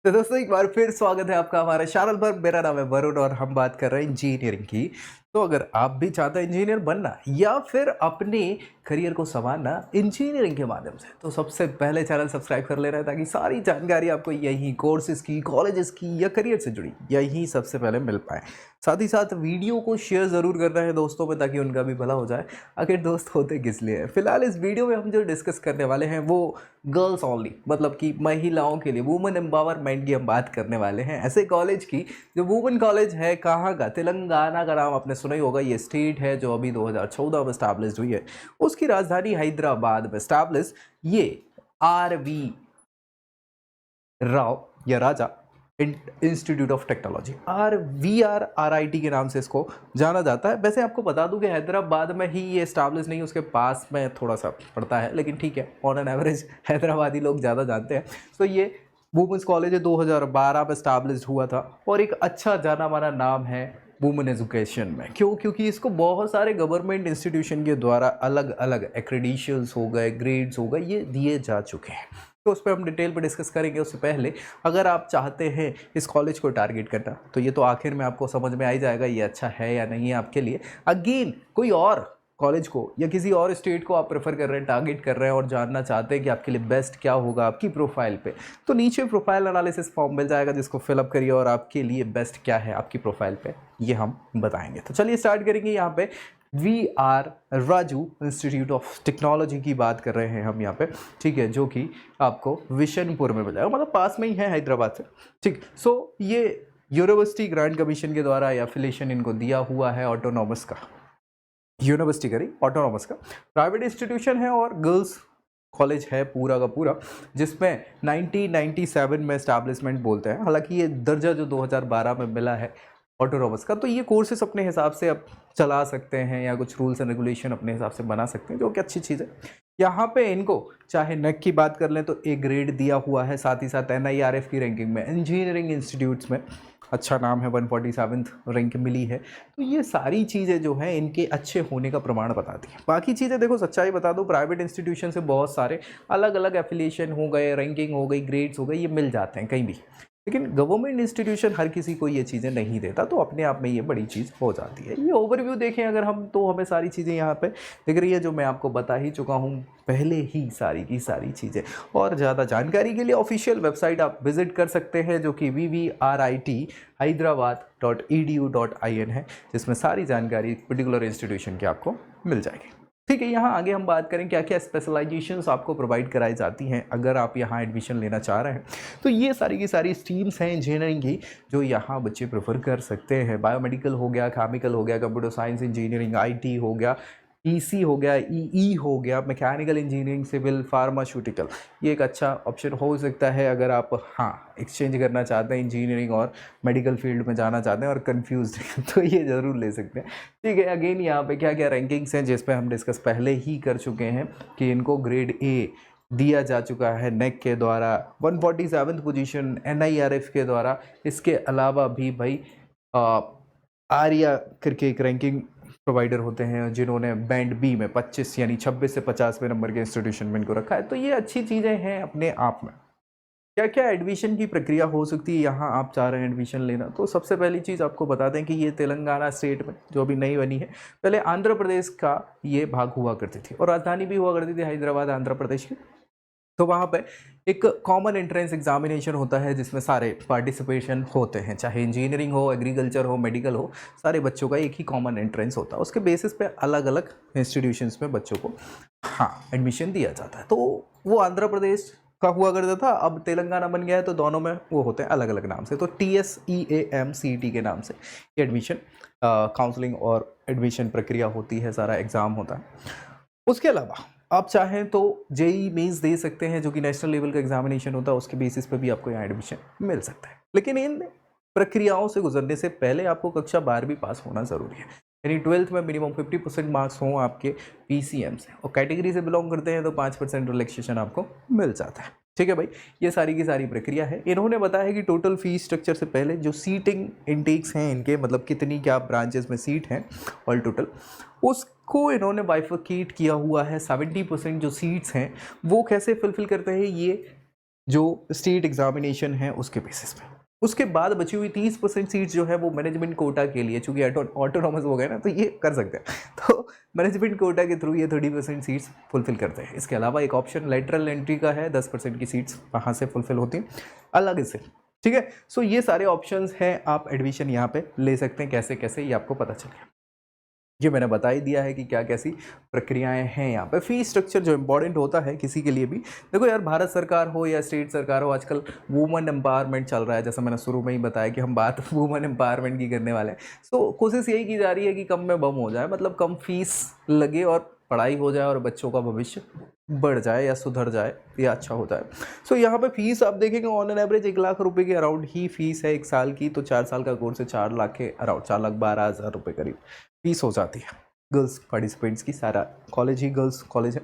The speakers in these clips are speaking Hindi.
तो दोस्तों एक बार फिर स्वागत है आपका हमारे चैनल पर। मेरा नाम है वरुण और हम बात कर रहे हैं इंजीनियरिंग की। तो अगर आप भी चाहते हैं इंजीनियर बनना या फिर अपने करियर को संवारना इंजीनियरिंग के माध्यम से, तो सबसे पहले चैनल सब्सक्राइब कर लेना है ताकि सारी जानकारी आपको यही कोर्सेज की, कॉलेजेस की या करियर से जुड़ी यही सबसे पहले मिल पाए। साथ ही साथ वीडियो को शेयर ज़रूर करना है दोस्तों में ताकि उनका भी भला हो जाए। आखिर दोस्त होते किस लिए हैं। फिलहाल इस वीडियो में हम जो डिस्कस करने वाले हैं वो गर्ल्स ओनली, मतलब कि महिलाओं के लिए वुमेन एम्पावरमेंट की हम बात करने वाले हैं। ऐसे कॉलेज की जो वुमेन कॉलेज है, कहाँ का, तेलंगाना का नाम आपने सुना ही होगा। ये स्टेट है जो अभी 2014 में स्टैब्लिश हुई है। उसकी राजधानी हैदराबाद में स्टैब्लिश ये RV राव या राजा इंस्टीट्यूट ऑफ टेक्नोलॉजी, RVRIT के नाम से इसको जाना जाता है। वैसे आपको बता दूं कि हैदराबाद में ही ये स्टैब्लिश नहीं, उसके पास में थोड़ा सा पड़ता है, लेकिन ठीक है, ऑन एन एवरेज हैदराबादी लोग ज़्यादा जानते हैं। तो ये वुमेंस कॉलेज 2012 में स्टैब्लिश हुआ था और एक अच्छा जाना माना नाम है वुमेन एजुकेशन में। क्यों? क्योंकि इसको बहुत सारे गवर्नमेंट इंस्टीट्यूशन के द्वारा अलग अलग एक्रेडिशंस हो गए, ग्रेड्स हो गए, ये दिए जा चुके हैं। तो उस पर हम डिटेल पर डिस्कस करेंगे। उससे पहले अगर आप चाहते हैं इस कॉलेज को टारगेट करना, तो ये तो आखिर में आपको समझ में आ ही जाएगा ये अच्छा है या नहीं है आपके लिए। अगेन कोई और कॉलेज को या किसी और स्टेट को आप प्रेफर कर रहे हैं, टारगेट कर रहे हैं और जानना चाहते हैं कि आपके लिए बेस्ट क्या होगा आपकी प्रोफाइल पे, तो नीचे प्रोफाइल एनालिसिस फॉर्म मिल जाएगा जिसको फिलअप करिए और आपके लिए बेस्ट क्या है आपकी प्रोफाइल पे ये हम बताएंगे। तो चलिए स्टार्ट करेंगे। यहाँ पे VR Raju institute of technology की बात कर रहे हैं हम यहाँ पे, ठीक है, जो कि आपको विशनपुर में मिल जाएगा, मतलब पास में ही है हैदराबाद से। ठीक, सो ये यूनिवर्सिटी ग्रांट कमीशन के द्वारा एफिलिएशन इनको दिया हुआ है ऑटोनॉमस का, यूनिवर्सिटी करी ऑटोनॉमस का प्राइवेट इंस्टीट्यूशन है और गर्ल्स कॉलेज है पूरा का पूरा, जिसमें 1997 में एस्टैब्लिशमेंट बोलते हैं। हालांकि ये दर्जा जो 2012 में मिला है ऑटोनॉमस का, तो ये कोर्सेस अपने हिसाब से अब चला सकते हैं या कुछ रूल्स एंड रेगुलेशन अपने हिसाब से बना सकते हैं, जो कि अच्छी चीज़ है। यहाँ पे इनको चाहे नेक की बात कर लें तो A ग्रेड दिया हुआ है, साथ ही साथ NIRF की रैंकिंग में इंजीनियरिंग इंस्टीट्यूट्स में अच्छा नाम है, 147th रैंक मिली है। तो ये सारी चीज़ें जो हैं इनके अच्छे होने का प्रमाण बताती हैं। बाकी चीज़ें देखो, सच्चाई बता दो, प्राइवेट इंस्टीट्यूशन से बहुत सारे अलग अलग एफिलिएशन हो गए, रैंकिंग हो गई, ग्रेड्स हो गए, ये मिल जाते हैं कहीं भी, लेकिन गवर्नमेंट इंस्टीट्यूशन हर किसी को ये चीज़ें नहीं देता, तो अपने आप में ये बड़ी चीज़ हो जाती है। ये ओवरव्यू देखें अगर हम, तो हमें सारी चीज़ें यहाँ पे दिख रही है जो मैं आपको बता ही चुका हूँ पहले ही, सारी की सारी चीज़ें। और ज़्यादा जानकारी के लिए ऑफिशियल वेबसाइट आप विजिट कर सकते हैं जो कि VVRIT hyderabad.edu.in है, जिसमें सारी जानकारी पर्टिकुलर इंस्टीट्यूशन की आपको मिल जाएगी। ठीक है, यहाँ आगे हम बात करें क्या क्या स्पेशलाइजेशंस आपको प्रोवाइड कराई जाती हैं अगर आप यहाँ एडमिशन लेना चाह रहे हैं। तो ये सारी की सारी स्ट्रीम्स हैं इंजीनियरिंग की जो यहाँ बच्चे प्रेफर कर सकते हैं। बायोमेडिकल हो गया, केमिकल हो गया, कंप्यूटर साइंस इंजीनियरिंग, IT हो गया, EC हो गया, EE हो गया, मैकेनिकल इंजीनियरिंग, सिविल, फार्मास्यूटिकल। ये एक अच्छा ऑप्शन हो सकता है अगर आप एक्सचेंज करना चाहते हैं इंजीनियरिंग और मेडिकल फील्ड में जाना चाहते हैं और कंफ्यूज हैं तो ये ज़रूर ले सकते हैं। ठीक है, अगेन यहाँ पे क्या क्या रैंकिंग्स हैं जिस पे हम डिस्कस पहले ही कर चुके हैं कि इनको ग्रेड A दिया जा चुका है नेक के द्वारा, 147th पोजीशन NIRF के द्वारा। इसके अलावा भी भाई आर्या करके एक रैंकिंग प्रोवाइडर होते हैं जिन्होंने बैंड B में 25 यानी 26 से 50वें नंबर के इंस्टीट्यूशन में इनको रखा है। तो ये अच्छी चीज़ें हैं अपने आप में। क्या क्या एडमिशन की प्रक्रिया हो सकती है यहाँ आप चाह रहे हैं एडमिशन लेना, तो सबसे पहली चीज़ आपको बता दें कि ये तेलंगाना स्टेट में जो अभी नई बनी है, पहले आंध्र प्रदेश का ये भाग हुआ करती थी और राजधानी भी हुआ करती थी हैदराबाद, आंध्र प्रदेश की। तो वहाँ पे एक कॉमन एंट्रेंस एग्जामिनेशन होता है जिसमें सारे पार्टिसिपेशन होते हैं, चाहे इंजीनियरिंग हो, एग्रीकल्चर हो, मेडिकल हो, सारे बच्चों का एक ही कॉमन एंट्रेंस होता है। उसके बेसिस पे अलग अलग इंस्टीट्यूशंस में बच्चों को एडमिशन दिया जाता है। तो वो आंध्र प्रदेश का हुआ करता था, अब तेलंगाना बन गया है, तो दोनों में वो होते हैं अलग अलग नाम से। तो TSEAM-CET के नाम से ये एडमिशन काउंसलिंग और एडमिशन प्रक्रिया होती है, सारा एग्ज़ाम होता है। उसके अलावा आप चाहें तो JEE मेंस दे सकते हैं जो कि नेशनल लेवल का एग्जामिनेशन होता है, उसके बेसिस पे भी आपको यहाँ एडमिशन मिल सकता है। लेकिन इन प्रक्रियाओं से गुजरने से पहले आपको कक्षा 12वीं पास होना ज़रूरी है, यानी 12th में मिनिमम 50% मार्क्स हों आपके PCM से, और कैटेगरी से बिलोंग करते हैं तो 5% रिलैक्सेशन आपको मिल जाता है। ठीक है भाई, ये सारी की सारी प्रक्रिया है। इन्होंने बताया है कि टोटल फीस स्ट्रक्चर से पहले जो सीटिंग इनटेक्स हैं इनके, मतलब कितनी क्या ब्रांचेस में सीट हैं ऑल टोटल, उसको इन्होंने बाइफरकेट किया हुआ है। 70% जो सीट्स हैं वो कैसे फुलफिल करते हैं, ये जो स्टेट एग्जामिनेशन है उसके बेसिस पे। उसके बाद बची हुई 30% सीट्स जो है वो मैनेजमेंट कोटा के लिए, चूंकि ऑटोनॉमस हो गए ना तो ये कर सकते हैं, तो मैनेजमेंट कोटा के थ्रू ये 30% सीट्स फुलफिल करते हैं। इसके अलावा एक ऑप्शन लेटरल एंट्री का है, 10% की सीट्स वहाँ से फुलफिल होती हैं अलग से, ठीक है। सो ये सारे ऑप्शंस हैं, आप एडमिशन यहाँ पे ले सकते हैं। कैसे कैसे ये आपको पता चले, ये मैंने बता ही दिया है कि क्या कैसी प्रक्रियाएं हैं यहाँ पे। फीस स्ट्रक्चर जो इंपॉर्टेंट होता है किसी के लिए भी, देखो यार भारत सरकार हो या स्टेट सरकार हो, आजकल वुमेन एम्पावरमेंट चल रहा है, जैसा मैंने शुरू में ही बताया कि हम बात वुमेन एम्पावरमेंट की करने वाले हैं। सो कोशिश यही की जा रही है कि कम में बम हो जाए, मतलब कम फीस लगे और पढ़ाई हो जाए और बच्चों का भविष्य बढ़ जाए या सुधर जाए या अच्छा होता है। सो यहाँ पे फीस आप देखेंगे ऑन एन एवरेज 1 लाख रुपए के अराउंड ही फीस है 1 साल की, तो 4 साल का कोर्स है, 4 लाख के अराउंड 4,12,000 रुपये करीब फीस हो जाती है गर्ल्स पार्टिसिपेंट्स की। सारा कॉलेज ही गर्ल्स कॉलेज है।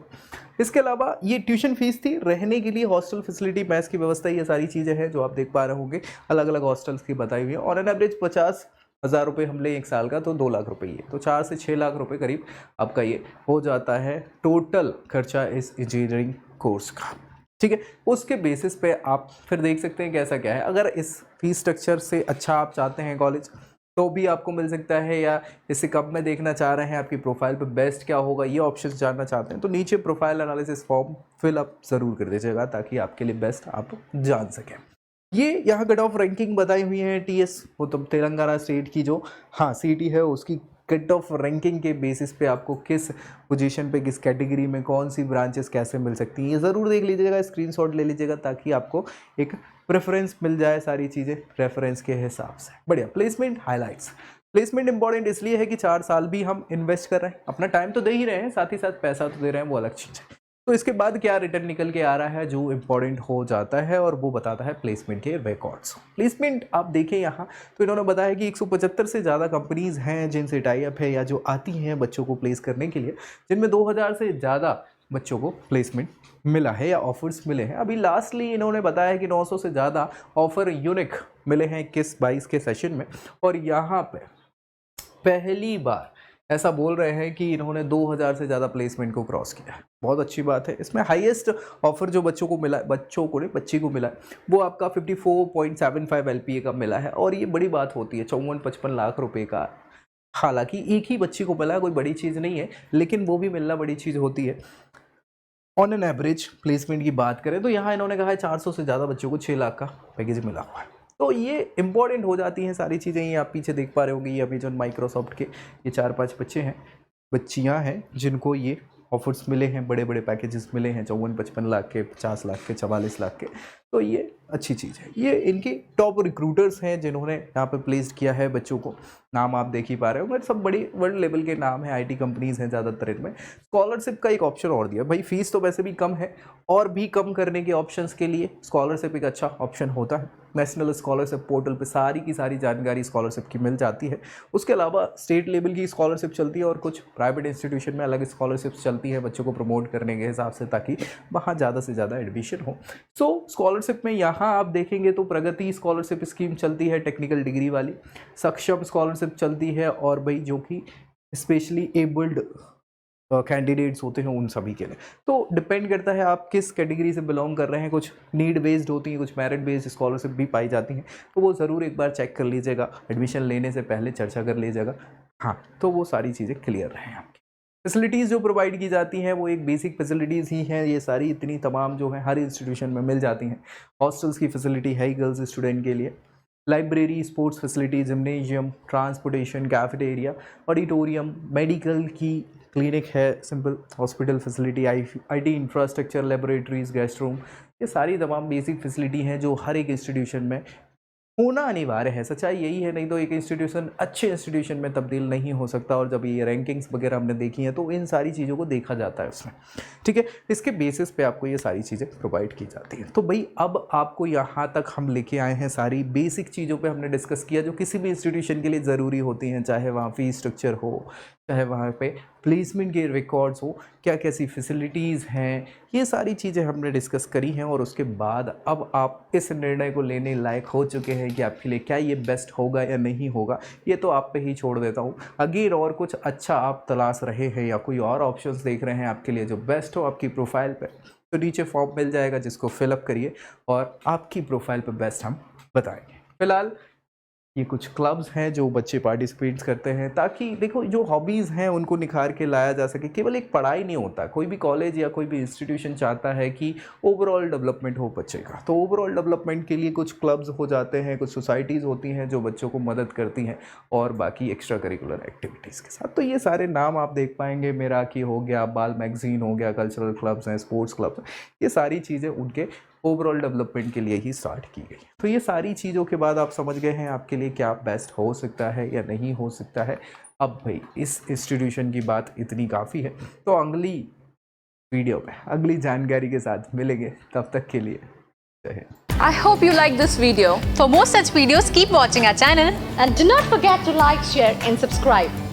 इसके अलावा ये ट्यूशन फीस थी, रहने के लिए हॉस्टल फैसिलिटी, मैथ्स की व्यवस्था, ये सारी चीज़ें हैं जो आप देख पा रहे होंगे, अलग अलग हॉस्टल्स की बताई हुई है। ऑन एन एवरेज 50,000 रुपये हम ले 1 साल का, तो 2 लाख रुपये ये, तो 4 से 6 लाख रुपये करीब आपका ये हो जाता है टोटल खर्चा इस इंजीनियरिंग कोर्स का, ठीक है। उसके बेसिस पे आप फिर देख सकते हैं कैसा क्या है। अगर इस फीस स्ट्रक्चर से अच्छा आप चाहते हैं कॉलेज तो भी आपको मिल सकता है, या इससे कब में देखना चाह रहे हैं, आपकी प्रोफाइल पे बेस्ट क्या होगा ये ऑप्शंस जानना चाहते हैं, तो नीचे profile analysis form fill up ज़रूर कर दीजिएगा ताकि आपके लिए बेस्ट आप जान सकें। ये यहाँ कट ऑफ रैंकिंग बताई हुई है टीएस, वो तो तेलंगाना स्टेट की जो सीटी है उसकी कट ऑफ रैंकिंग के बेसिस पे आपको किस पोजीशन पे, किस कैटेगरी में, कौन सी ब्रांचेस कैसे मिल सकती हैं, ये ज़रूर देख लीजिएगा, स्क्रीनशॉट ले लीजिएगा ताकि आपको एक प्रेफरेंस मिल जाए, सारी चीज़ें रेफरेंस के हिसाब से। बढ़िया। प्लेसमेंट हाइलाइट्स, प्लेसमेंट इंपॉर्टेंट इसलिए है कि 4 साल भी हम इन्वेस्ट कर रहे हैं, अपना टाइम तो दे ही रहे हैं, साथ ही साथ पैसा तो दे रहे हैं, वो अलग चीज़ है। तो इसके बाद क्या रिटर्न निकल के आ रहा है जो इंपॉर्टेंट हो जाता है, और वो बताता है प्लेसमेंट के रिकॉर्ड्स। प्लेसमेंट आप देखें यहाँ तो इन्होंने बताया कि 175 से ज़्यादा कंपनीज़ हैं जिनसे टाई अप है या जो आती हैं बच्चों को प्लेस करने के लिए, जिनमें 2000 से ज़्यादा बच्चों को प्लेसमेंट मिला है या ऑफर्स मिले हैं। अभी लास्टली इन्होंने बताया कि 900 से ज़्यादा ऑफर यूनिक मिले हैं 21-22 के सेशन में, और यहाँ पे पहली बार ऐसा बोल रहे हैं कि इन्होंने 2000 से ज़्यादा प्लेसमेंट को क्रॉस किया है। बहुत अच्छी बात है। इसमें हाईएस्ट ऑफर जो बच्चों को मिला, बच्चों को नहीं बच्ची को मिला है, वो आपका 54.75 LPA का मिला है, और ये बड़ी बात होती है 54-55 लाख रुपए का। हालांकि एक ही बच्ची को मिला है, कोई बड़ी चीज़ नहीं है, लेकिन वो भी मिलना बड़ी चीज़ होती है। ऑन एन एवरेज प्लेसमेंट की बात करें तो यहाँ इन्होंने कहा है 400 से ज़्यादा बच्चों को 6 लाख का पैकेज मिला हुआ है। तो ये इंपॉर्टेंट हो जाती हैं सारी चीज़ें। ये आप पीछे देख पा रहे होंगे, ये अभी जो माइक्रोसॉफ्ट के ये 4-5 बच्चे हैं, बच्चियाँ हैं जिनको ये ऑफर्स मिले हैं, बड़े बड़े पैकेजेस मिले हैं, 54-55 लाख के, 50 लाख के, 44 लाख के। तो ये अच्छी चीज़ है। ये इनके टॉप रिक्रूटर्स हैं जिन्होंने यहाँ पे प्लेस्ड किया है बच्चों को। नाम आप देख ही पा रहे हो, बट सब बड़ी वर्ल्ड लेवल के नाम हैं, आईटी कंपनीज़ हैं ज़्यादातर इनमें। स्कॉलरशिप का एक ऑप्शन और दिया भाई, फीस तो वैसे भी कम है, और भी कम करने के ऑप्शंस के लिए स्कॉलरशिप एक अच्छा ऑप्शन होता है। नेशनल स्कॉलरशिप पोर्टल पे सारी की सारी जानकारी स्कॉलरशिप की मिल जाती है। उसके अलावा स्टेट लेवल की स्कॉलरशिप चलती है, और कुछ प्राइवेट इंस्टीट्यूशन में अलग स्कॉलरशिप्स चलती है बच्चों को प्रमोट करने के हिसाब से, ताकि वहाँ ज़्यादा से ज़्यादा एडमिशन हो। सो स्कॉलरशिप में यहाँ आप देखेंगे तो प्रगति स्कॉलरशिप स्कीम चलती है, टेक्निकल डिग्री वाली, सक्षम स्कॉलरशिप चलती है, और भाई जो कि स्पेशली एबल्ड कैंडिडेट्स होते हैं उन सभी के लिए। तो डिपेंड करता है आप किस कैटेगरी से बिलोंग कर रहे हैं। कुछ नीड बेस्ड होती हैं, कुछ मेरिट बेस्ड स्कॉलरशिप भी पाई जाती हैं, तो वो ज़रूर एक बार चेक कर लीजिएगा, एडमिशन लेने से पहले चर्चा कर लीजिएगा। हाँ, तो वो सारी चीज़ें क्लियर रहें आपकी। फैसिलिटीज़ जो प्रोवाइड की जाती हैं वो एक बेसिक फैसिलिटीज़ ही हैं, ये सारी इतनी तमाम जो है हर इंस्टीट्यूशन में मिल जाती हैं। हॉस्टल्स की फैसिलिटी है ही गर्ल्स स्टूडेंट के लिए, library, sports facility, gymnasium, transportation, cafeteria, auditorium, medical की क्लिनिक है, simple hospital facility, IT infrastructure, laboratories, guest room, ये सारी तमाम बेसिक फैसिलिटी हैं जो हर एक इंस्टीट्यूशन में होना अनिवार्य है। सच्चाई यही है, नहीं तो एक इंस्टीट्यूशन अच्छे इंस्टीट्यूशन में तब्दील नहीं हो सकता। और जब ये रैंकिंग्स वगैरह हमने देखी हैं तो इन सारी चीज़ों को देखा जाता है उसमें, ठीक है। इसके बेसिस पे आपको ये सारी चीज़ें प्रोवाइड की जाती हैं। तो भाई अब आपको यहाँ तक हम लेके आए हैं, सारी बेसिक चीज़ों पे हमने डिस्कस किया जो किसी भी इंस्टीट्यूशन के लिए ज़रूरी होती हैं, चाहे वहाँ फीस स्ट्रक्चर हो, चाहे वहाँ पे प्लेसमेंट के रिकॉर्ड्स हो, क्या कैसी फैसिलिटीज़ हैं, ये सारी चीज़ें हमने डिस्कस करी हैं। और उसके बाद अब आप इस निर्णय को लेने लायक हो चुके हैं कि आपके लिए क्या ये बेस्ट होगा या नहीं होगा, ये तो आप पे ही छोड़ देता हूँ। अगर और कुछ अच्छा आप तलाश रहे हैं या कोई और ऑप्शंस देख रहे हैं आपके लिए जो बेस्ट हो आपकी प्रोफाइल पे, तो नीचे फॉर्म मिल जाएगा जिसको फिलअप करिए और आपकी प्रोफाइल पे बेस्ट हम बताएंगे। फिलहाल ये कुछ क्लब्स हैं जो बच्चे पार्टिसिपेट्स करते हैं ताकि देखो जो हॉबीज़ हैं उनको निखार के लाया जा सके। केवल एक पढ़ाई नहीं होता, कोई भी कॉलेज या कोई भी इंस्टीट्यूशन चाहता है कि ओवरऑल डेवलपमेंट हो बच्चे का, तो ओवरऑल डेवलपमेंट के लिए कुछ क्लब्स हो जाते हैं, कुछ सोसाइटीज़ होती हैं जो बच्चों को मदद करती हैं और बाकी एक्स्ट्रा करिकुलर एक्टिविटीज़ के साथ। तो ये सारे नाम आप देख पाएंगे, मेराकी हो गया, बाल मैगजीन हो गया, कल्चरल क्लब्स हैं, स्पोर्ट्स क्लब्स हैं, ये सारी चीज़ें उनके ओवरऑल डेवलपमेंट के लिए ही स्टार्ट की गई। तो ये सारी चीज़ों के बाद आप समझ गए हैं आपके लिए क्या बेस्ट हो सकता है या नहीं हो सकता है। अब भाई इस इंस्टीट्यूशन की बात इतनी काफ़ी है, तो अगली वीडियो में अगली जानकारी के साथ मिलेंगे, तब तक के लिए जय Hind. I hope you like this video. For more such videos, keep watching our channel and do not forget to like, share and subscribe.